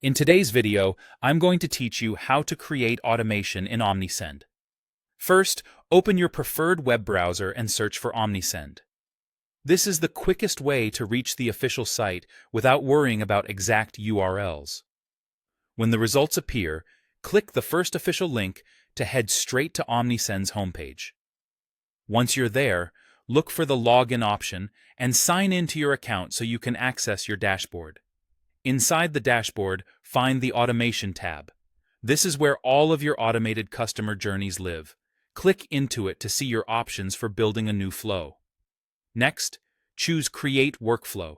In today's video, I'm going to teach you how to create automation in Omnisend. First, open your preferred web browser and search for Omnisend. This is the quickest way to reach the official site without worrying about exact URLs. When the results appear, click the first official link to head straight to Omnisend's homepage. Once you're there, look for the Login option and sign in to your account so you can access your dashboard. Inside the dashboard, find the Automation tab. This is where all of your automated customer journeys live. Click into it to see your options for building a new flow. Next, choose Create Workflow.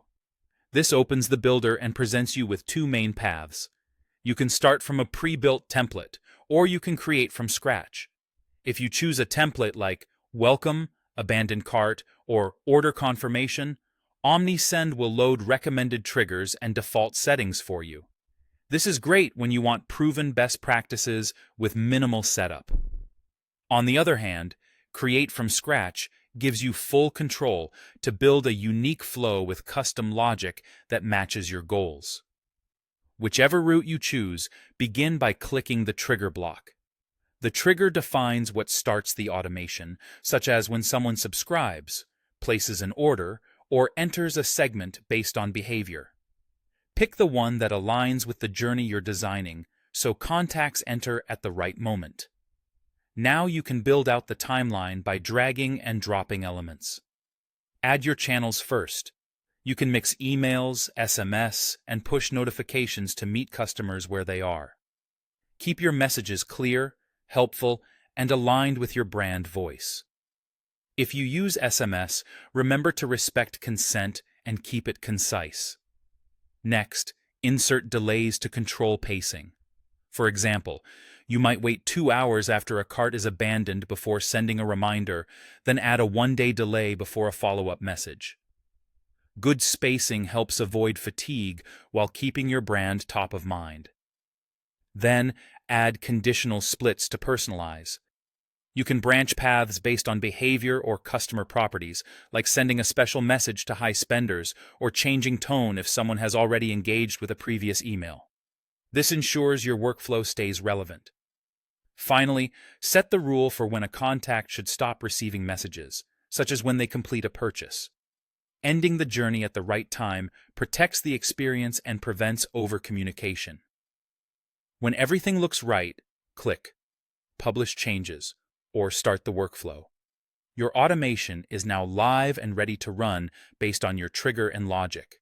This opens the builder and presents you with two main paths. You can start from a pre-built template, or you can create from scratch. If you choose a template like Welcome, Abandoned Cart, or Order Confirmation, Omnisend will load recommended triggers and default settings for you. This is great when you want proven best practices with minimal setup. On the other hand, Create from Scratch gives you full control to build a unique flow with custom logic that matches your goals. Whichever route you choose, begin by clicking the trigger block. The trigger defines what starts the automation, such as when someone subscribes, places an order, or enters a segment based on behavior. Pick the one that aligns with the journey you're designing, so contacts enter at the right moment. Now you can build out the timeline by dragging and dropping elements. Add your channels first. You can mix emails, SMS, and push notifications to meet customers where they are. Keep your messages clear, helpful, and aligned with your brand voice. If you use SMS, remember to respect consent and keep it concise. Next, insert delays to control pacing. For example, you might wait 2 hours after a cart is abandoned before sending a reminder, then add a 1-day delay before a follow-up message. Good spacing helps avoid fatigue while keeping your brand top of mind. Then, add conditional splits to personalize. You can branch paths based on behavior or customer properties, like sending a special message to high spenders or changing tone if someone has already engaged with a previous email. This ensures your workflow stays relevant. Finally, set the rule for when a contact should stop receiving messages, such as when they complete a purchase. Ending the journey at the right time protects the experience and prevents over-communication. When everything looks right, click Publish Changes or Start the Workflow. Your automation is now live and ready to run based on your trigger and logic.